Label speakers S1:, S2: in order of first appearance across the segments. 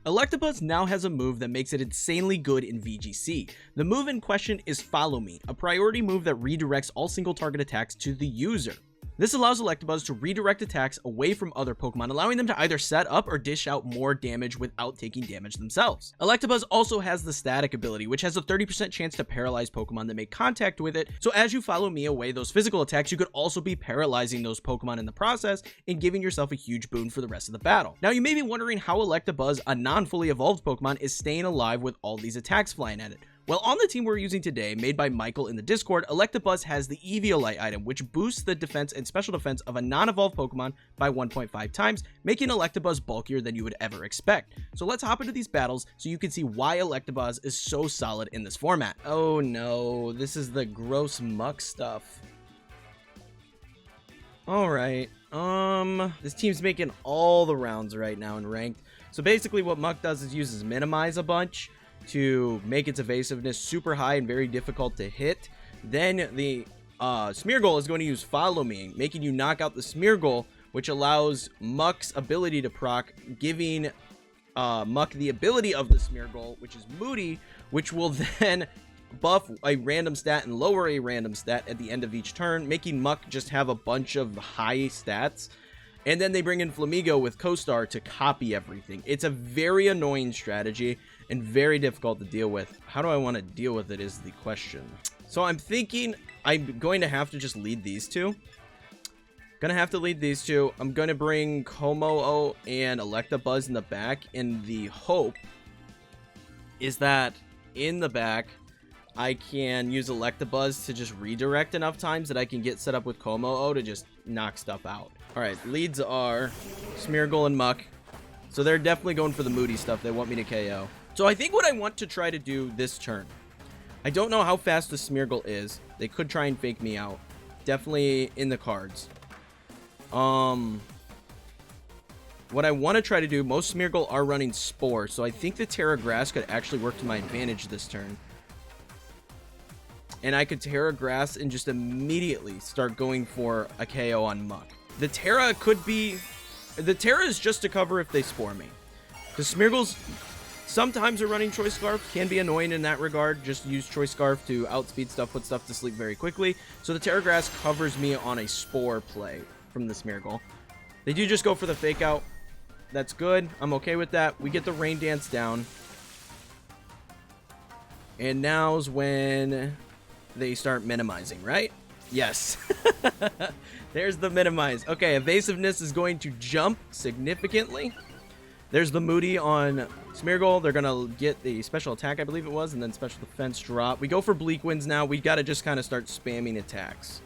S1: Electabuzz now has a move that makes it insanely good in VGC. The move in question is Follow Me, a priority move that redirects all single target attacks to the user. This allows Electabuzz to redirect attacks away from other Pokemon, allowing them to either set up or dish out more damage without taking damage themselves. Electabuzz also has the Static ability, which has a 30% chance to paralyze Pokemon that make contact with it, so as you follow me away those physical attacks, you could also be paralyzing those Pokemon in the process and giving yourself a huge boon for the rest of the battle. Now, you may be wondering how Electabuzz, a non-fully evolved Pokemon, is staying alive with all these attacks flying at it. Well, on the team we're using today, made by Michael in the Discord, Electabuzz has the Eviolite item, which boosts the defense and special defense of a non-evolved Pokemon by 1.5 times, making Electabuzz bulkier than you would ever expect. So let's hop into these battles so you can see why Electabuzz is so solid in this format. Oh no, this is the gross muck stuff. Alright, this team's making all the rounds right now in ranked. So basically what Muck does is uses Minimize a bunch to make its evasiveness super high and very difficult to hit. Then the Smeargle is going to use Follow Me, making you knock out the Smeargle, which allows Muck's ability to proc, giving Muck the ability of the Smeargle, which is Moody, which will then buff a random stat and lower a random stat at the end of each turn, making Muck just have a bunch of high stats. And then they bring in Flamigo with Co-Star to copy everything. It's a very annoying strategy and very difficult to deal with. How do I want to deal with it is the question. So I'm thinking I'm going to have to just lead these two. Gonna have to lead these two. I'm gonna bring Kommo-o and Electabuzz in the back, and the hope is that in the back I can use Electabuzz to just redirect enough times that I can get set up with Kommo-o to just knock stuff out. Alright, leads are Smeargle and Muck. So they're definitely going for the Moody stuff. They want me to KO. So I think what I want to try to do this turn, I don't know how fast the Smeargle is. They could try and fake me out. Definitely in the cards. What I want to try to do, most Smeargle are running Spore, so I think the Tera Grass could actually work to my advantage this turn. And I could Tera Grass and just immediately start going for a KO on Muck. The Tera could be... The Tera is just to cover if they Spore me. The Smeargles sometimes are running Choice Scarf, can be annoying in that regard. Just use Choice Scarf to outspeed stuff, put stuff to sleep very quickly. So the Tera Grass covers me on a Spore play from the Smeargle. They do just go for the Fake Out. That's good. I'm okay with that. We get the Rain Dance down. And now's when they start minimizing, right? Yes. There's the minimize. Okay, evasiveness is going to jump significantly. There's the Moody on Smeargle. They're going to get the special attack, I believe it was, and then special defense drop. We go for Bleak Winds now. We got to just kind of start spamming attacks.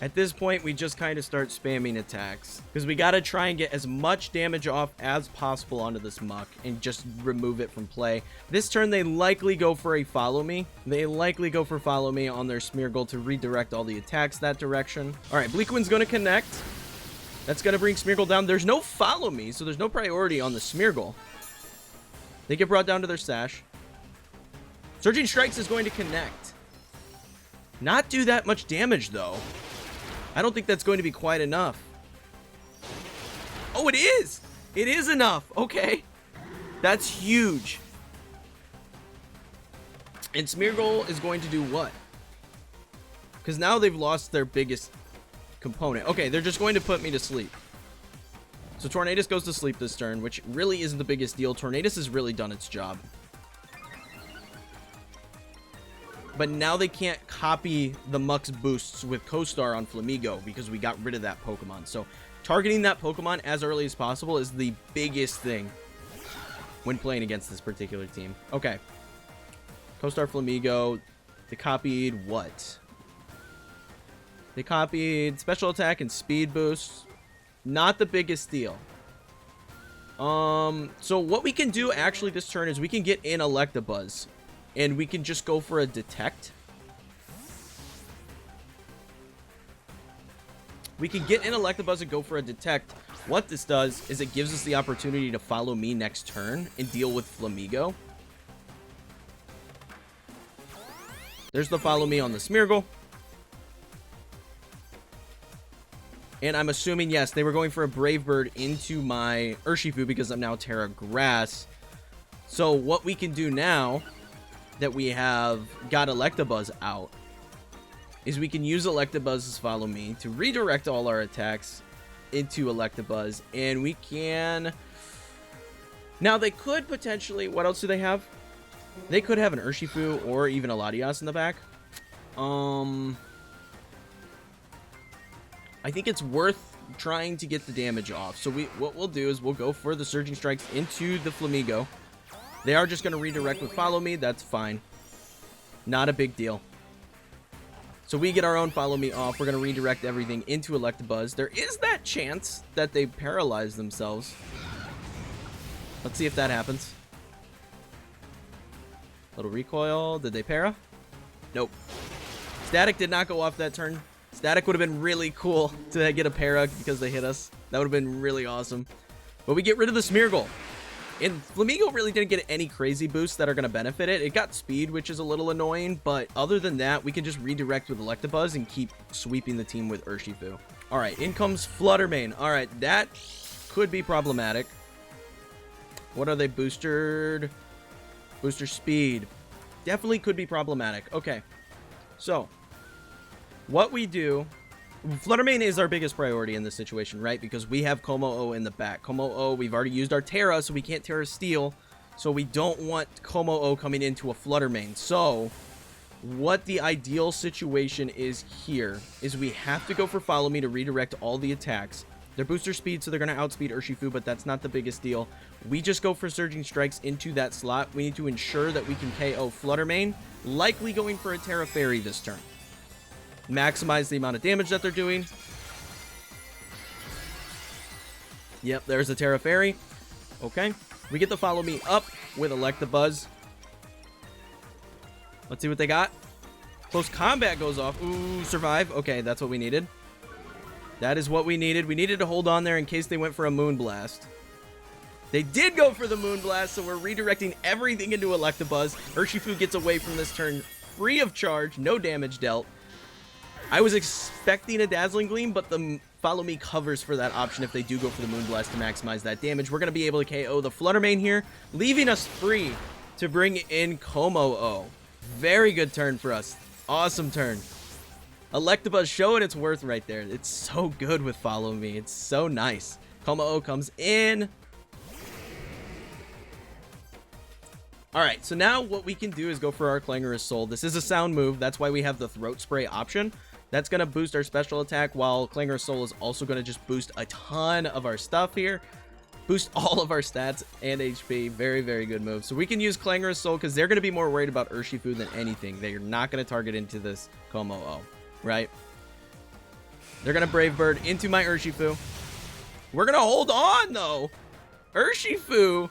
S1: At this point, we just kind of start spamming attacks because we got to try and get as much damage off as possible onto this Muck and just remove it from play. This turn, they likely go for a Follow Me. They likely go for Follow Me on their Smeargle to redirect all the attacks that direction. All right, Bleak Wind's going to connect. That's going to bring Smeargle down. There's no Follow Me, so there's no priority on the Smeargle. They get brought down to their Sash. Surging Strikes is going to connect. Not do that much damage, though. I don't think that's going to be quite enough. Oh, it is! It is enough! Okay. That's huge. And Smeargle is going to do what? Because now they've lost their biggest component. Okay, they're just going to put me to sleep. So Tornadus goes to sleep this turn, which really isn't the biggest deal. Tornadus has really done its job. But now they can't copy the Muck's boosts with Co-Star on Flamigo because we got rid of that Pokemon. So targeting that Pokemon as early as possible is the biggest thing when playing against this particular team. Okay. Co-Star Flamigo. They copied what? They copied special attack and speed boost. Not the biggest deal. So what we can do actually this turn is we can get in Electabuzz. And we can just go for a Detect. We can get in Electabuzz and go for a Detect. What this does is it gives us the opportunity to follow me next turn and deal with Flamigo. There's the follow me on the Smeargle. And I'm assuming, yes, they were going for a Brave Bird into my Urshifu because I'm now Tera Grass. So what we can do now that we have got Electabuzz out is we can use Electabuzz's Follow Me to redirect all our attacks into Electabuzz, and we can... Now, they could potentially... What else do they have? They could have an Urshifu or even a Latias in the back. I think it's worth trying to get the damage off. So what we'll do is we'll go for the Surging Strikes into the Flamigo. They are just going to redirect with Follow Me. That's fine. Not a big deal. So we get our own Follow Me off. We're going to redirect everything into Electabuzz. There is that chance that they paralyze themselves. Let's see if that happens. Little recoil. Did they para? Nope. Static did not go off that turn. Static would have been really cool to get a para because they hit us. That would have been really awesome. But we get rid of the Smeargle. And Flamigo really didn't get any crazy boosts that are going to benefit it. It got speed, which is a little annoying. But other than that, we can just redirect with Electabuzz and keep sweeping the team with Urshifu. All right, in comes Fluttermane. All right, that could be problematic. What are they boosted? Booster speed. Definitely could be problematic. Okay, so what we do... Fluttermane is our biggest priority in this situation, right? Because we have Kommo-o in the back. Kommo-o, we've already used our Tera, so we can't Tera Steel. So we don't want Kommo-o coming into a Fluttermane. So what the ideal situation is here is we have to go for Follow Me to redirect all the attacks. They're booster speed, so they're going to outspeed Urshifu, but that's not the biggest deal. We just go for Surging Strikes into that slot. We need to ensure that we can KO Fluttermane, likely going for a Tera Fairy this turn. Maximize the amount of damage that they're doing. Yep, there's a Tera Fairy. Okay. We get the Follow Me up with Electabuzz. Let's see what they got. Close Combat goes off. Ooh, survive. Okay, that's what we needed. That is what we needed. We needed to hold on there in case they went for a Moonblast. They did go for the Moonblast, so we're redirecting everything into Electabuzz. Urshifu gets away from this turn free of charge. No damage dealt. I was expecting a Dazzling Gleam, but the Follow Me covers for that option if they do go for the Moonblast to maximize that damage. We're going to be able to KO the Fluttermane here, leaving us free to bring in Kommo-o. Very good turn for us. Awesome turn. Electabuzz showing its worth right there. It's so good with Follow Me. It's so nice. Kommo-o comes in. Alright, so now what we can do is go for our Clangorous Soul. This is a sound move. That's why we have the Throat Spray option. That's going to boost our special attack, while Clangorous Soul is also going to just boost a ton of our stuff here. Boost all of our stats and HP. Very, very good move. So we can use Clangorous Soul because they're going to be more worried about Urshifu than anything. They're not going to target into this Kommo-o, right? They're going to Brave Bird into my Urshifu. We're going to hold on, though. Urshifu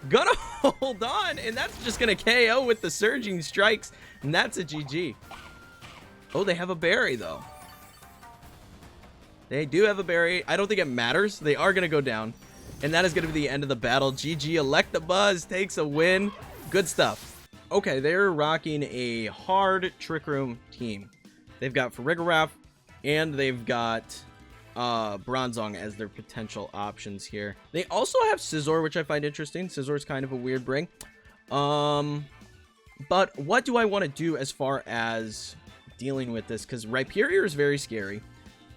S1: gonna hold on, and that's just going to KO with the Surging Strikes, and that's a GG. Oh, they have a berry, though. They do have a berry. I don't think it matters. They are going to go down. And that is going to be the end of the battle. GG. Electabuzz takes a win. Good stuff. Okay, they're rocking a hard Trick Room team. They've got Farigiraf, and they've got Bronzong as their potential options here. They also have Scizor, which I find interesting. Scizor is kind of a weird bring. But what do I want to do as far as dealing with this? Because Rhyperior is very scary.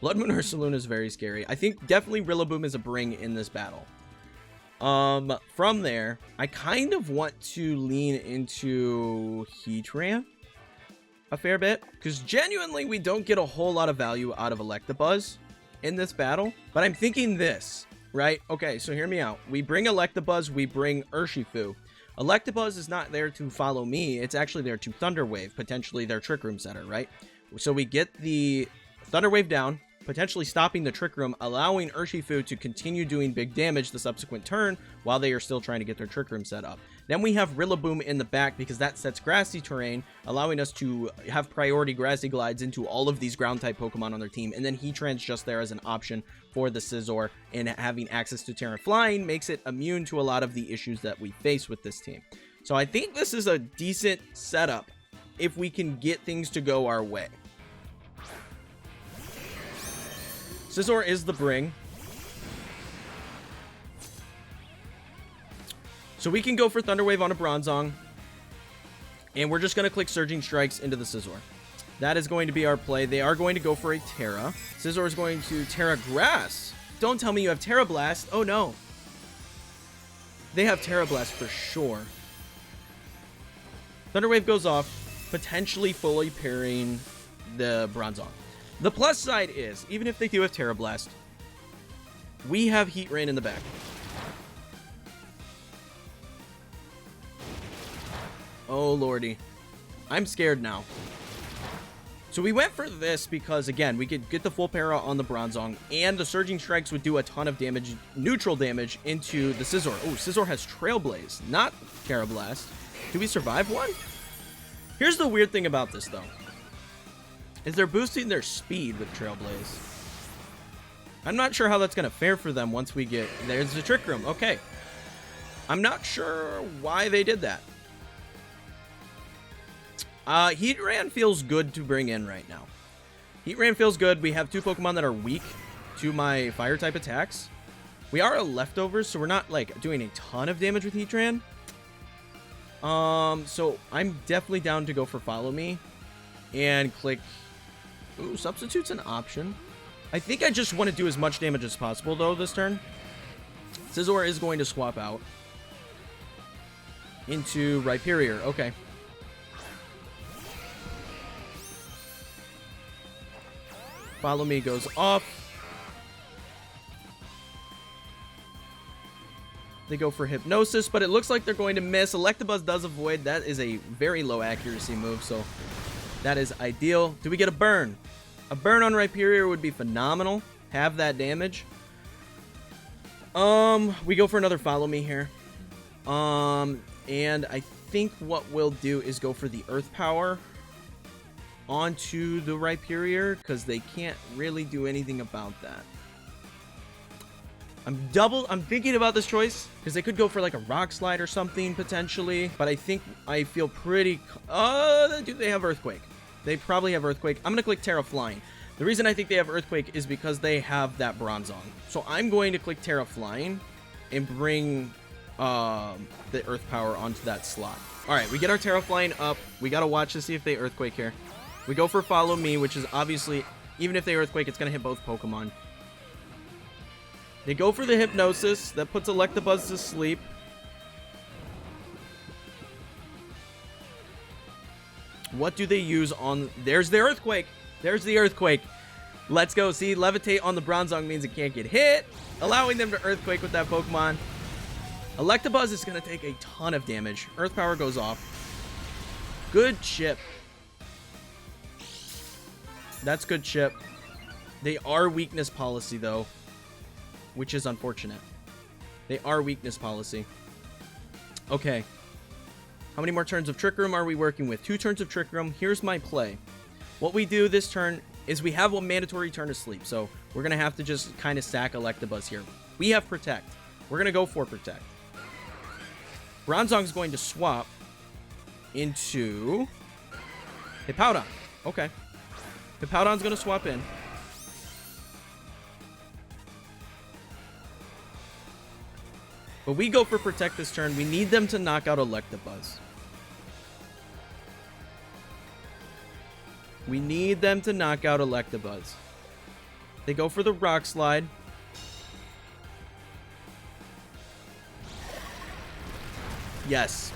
S1: Blood Moon Ursaluna is very scary. I think definitely Rillaboom is a bring in this battle. From there, I kind of want to lean into Heatran a fair bit, because genuinely we don't get a whole lot of value out of Electabuzz in this battle. But I'm thinking this, right? Okay, so hear me out. We bring Electabuzz, we bring Urshifu. Electabuzz is not there to Follow Me. It's actually there to Thunder Wave, potentially their Trick Room setter, right? So we get the Thunder Wave down, potentially stopping the Trick Room, allowing Urshifu to continue doing big damage the subsequent turn while they are still trying to get their Trick Room set up. Then we have Rillaboom in the back because that sets grassy terrain, allowing us to have priority grassy glides into all of these ground type Pokemon on their team. And then Heatran's just there as an option for the Scizor, and having access to Terra Flying makes it immune to a lot of the issues that we face with this team. So I think this is a decent setup if we can get things to go our way. Scizor is the bring. So we can go for Thunder Wave on a Bronzong. And we're just going to click Surging Strikes into the Scizor. That is going to be our play. They are going to go for a Tera. Scizor is going to Tera Grass. Don't tell me you have Tera Blast. Oh, no. They have Tera Blast for sure. Thunder Wave goes off, potentially fully parrying the Bronzong. The plus side is, even if they do have Tera Blast, we have Heat Rain in the back. Oh, lordy. I'm scared now. So we went for this because, again, we could get the full para on the Bronzong, and the Surging Strikes would do a ton of damage, neutral damage, into the Scizor. Oh, Scizor has Trailblaze, not Tera Blast. Do we survive one? Here's the weird thing about this, though, is they're boosting their speed with Trailblaze. I'm not sure how that's going to fare for them once we get... There's the Trick Room. Okay. I'm not sure why they did that. Heatran feels good to bring in right now. Heatran feels good. We have two Pokemon that are weak to my Fire-type attacks. We are a leftovers, so we're not, like, doing a ton of damage with Heatran. So I'm definitely down to go for Follow Me and click... Ooh, Substitute's an option. I think I just want to do as much damage as possible, though, this turn. Scizor is going to swap out into Rhyperior. Okay. Follow Me goes off. They go for Hypnosis, but it looks like they're going to miss. Electabuzz does avoid. That is a very low accuracy move, so that is ideal. Do we get a burn? A burn on Rhyperior would be phenomenal. Have that damage. We go for another Follow Me here. And I think what we'll do is go for the Earth Power onto the Rhyperior, because they can't really do anything about that. I'm thinking about this choice, because they could go for like a Rock Slide or something, potentially. But I feel pretty... do they have Earthquake? They probably have Earthquake. I'm going to click Tera Flying. The reason I think they have Earthquake is because they have that Bronzong. So I'm going to click Tera Flying and bring the Earth Power onto that slot. Alright, we get our Tera Flying up. We got to watch to see if they Earthquake here. We go for Follow Me, which is obviously, even if they Earthquake, it's going to hit both Pokemon. They go for the Hypnosis. That puts Electabuzz to sleep. What do they use on... There's the Earthquake. There's the Earthquake. Let's go. See, Levitate on the Bronzong means it can't get hit, allowing them to Earthquake with that Pokemon. Electabuzz is going to take a ton of damage. Earth Power goes off. Good chip. That's good chip. They are weakness policy, though, which is unfortunate. They are weakness policy. Okay. How many more turns of Trick Room are we working with? 2 turns of Trick Room. Here's my play. What we do this turn is we have a mandatory turn of Sleep, so we're going to have to just kind of stack Electabuzz here. We have Protect. We're going to go for Protect. Bronzong's going to swap into Hippowdon. Okay. Hippowdon's going to swap in. But we go for Protect this turn. We need them to knock out Electabuzz. We need them to knock out Electabuzz. They go for the Rock Slide. Yes.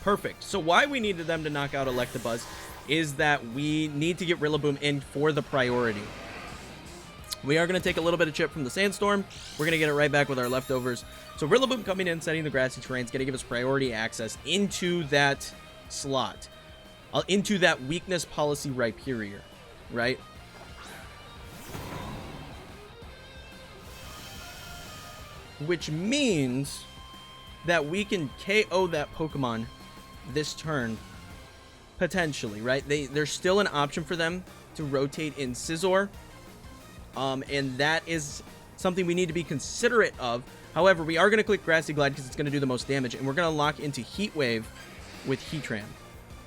S1: Perfect. So why we needed them to knock out Electabuzz is that we need to get Rillaboom in for the priority. We are going to take a little bit of chip from the Sandstorm. We're going to get it right back with our leftovers. So Rillaboom coming in, setting the grassy terrain is going to give us priority access into that slot. Into that weakness policy Rhyperior, right? Which means that we can KO that Pokemon this turn, potentially, right? There's still an option for them to rotate in Scizor. And that is something we need to be considerate of. However, we are going to click Grassy Glide because it's going to do the most damage, and we're going to lock into Heat Wave with Heatran,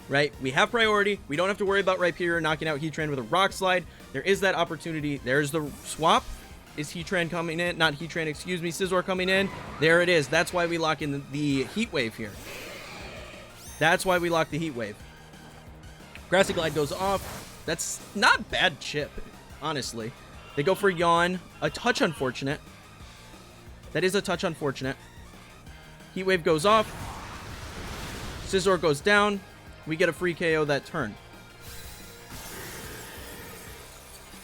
S1: right? We have priority. We don't have to worry about Rhyperior knocking out Heatran with a Rock Slide. There is that opportunity. There's the swap. Is Heatran coming in? Not Heatran, excuse me. Scizor coming in. There it is. That's why we lock in the Heat Wave here. That's why we lock the Heat Wave. Grassy Glide goes off. That's not bad chip, honestly. They go for Yawn. A touch unfortunate. That is a touch unfortunate. Heat Wave goes off. Scizor goes down. We get a free KO that turn.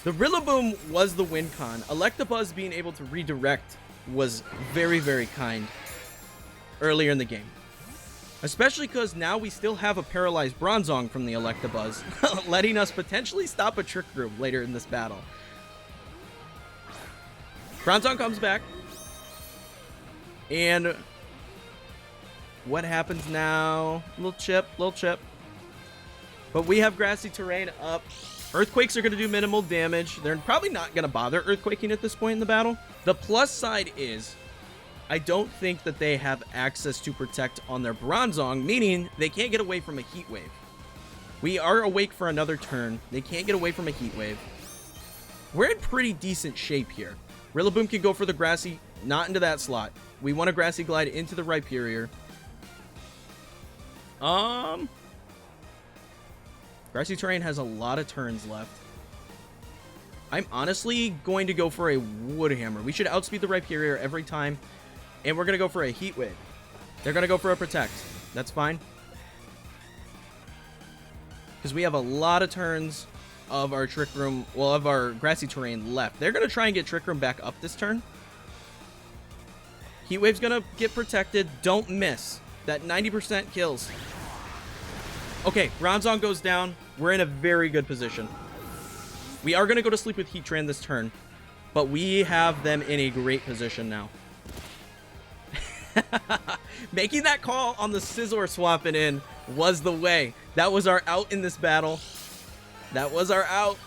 S1: The Rillaboom was the win con. Electabuzz being able to redirect was very, very kind earlier in the game. Especially because now we still have a paralyzed Bronzong from the Electabuzz, letting us potentially stop a Trick Room later in this battle. Bronzong comes back. And what happens now? Little chip. But we have Grassy Terrain up. Earthquakes are going to do minimal damage. They're probably not going to bother Earthquaking at this point in the battle. The plus side is, I don't think that they have access to Protect on their Bronzong, meaning they can't get away from a Heat Wave. We are awake for another turn. They can't get away from a Heat Wave. We're in pretty decent shape here. Rillaboom can go for the Grassy, not into that slot. We want a Grassy Glide into the Rhyperior. Grassy Terrain has a lot of turns left. I'm honestly going to go for a Wood Hammer. We should outspeed the Rhyperior every time. And we're going to go for a Heat Wave. They're going to go for a Protect. That's fine. Because we have a lot of turns of our Trick Room, well, of our Grassy Terrain left. They're going to try and get Trick Room back up this turn. Heat Wave's going to get protected. Don't miss. That 90% kills. Okay, Bronzong goes down. We're in a very good position. We are going to go to sleep with Heatran this turn, but we have them in a great position now. Making that call on the Scizor swapping in was the way. That was our out in this battle. That was our out.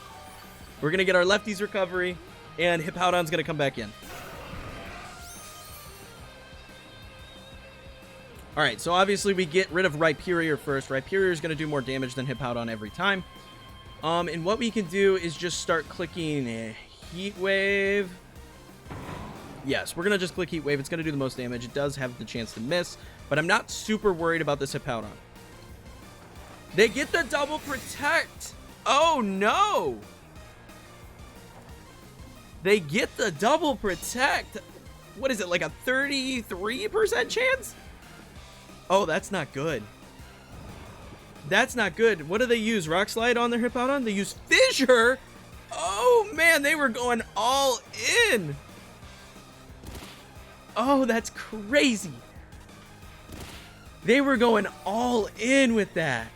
S1: We're going to get our lefties recovery, and Hippowdon's going to come back in. Alright, so obviously we get rid of Rhyperior first. Rhyperior is going to do more damage than Hippowdon every time. And what we can do is just start clicking a Heat Wave. Yes, we're going to just click Heat Wave. It's going to do the most damage. It does have the chance to miss, but I'm not super worried about this Hippowdon. They get the double protect. Oh, no. They get the double protect. What is it, like a 33% chance? Oh, that's not good. That's not good. What do they use? Rock Slide on their Hippowdon? They use Fissure? Oh, man, they were going all in. Oh, that's crazy. They were going all in with that.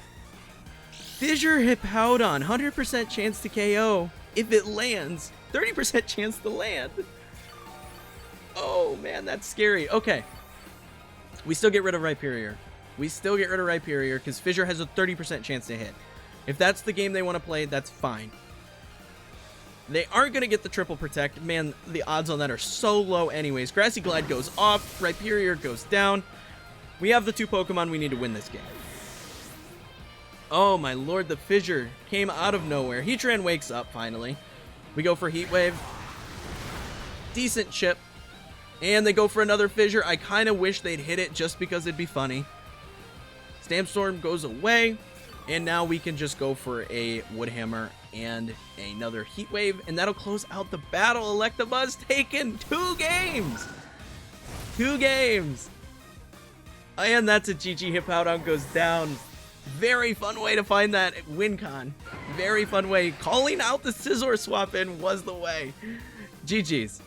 S1: Fissure Hippowdon, 100% chance to KO if it lands. 30% chance to land. Oh, man, that's scary. Okay. We still get rid of Rhyperior. We still get rid of Rhyperior because Fissure has a 30% chance to hit. If that's the game they want to play, that's fine. They aren't going to get the triple protect. Man, the odds on that are so low anyways. Grassy Glide goes off. Rhyperior goes down. We have the two Pokemon we need to win this game. Oh my lord, the Fissure came out of nowhere. Heatran wakes up finally. We go for Heat Wave. Decent chip. And they go for another Fissure. I kind of wish they'd hit it just because it'd be funny. Stamp Storm goes away. And now we can just go for a Wood Hammer and another Heat Wave. And that'll close out the battle. Electabuzz taken 2 games. 2 games. And that's a GG. Hippowdon goes down. Very fun way to find that win con. Very fun way. Calling out the Scizor swap in was the way. GG's.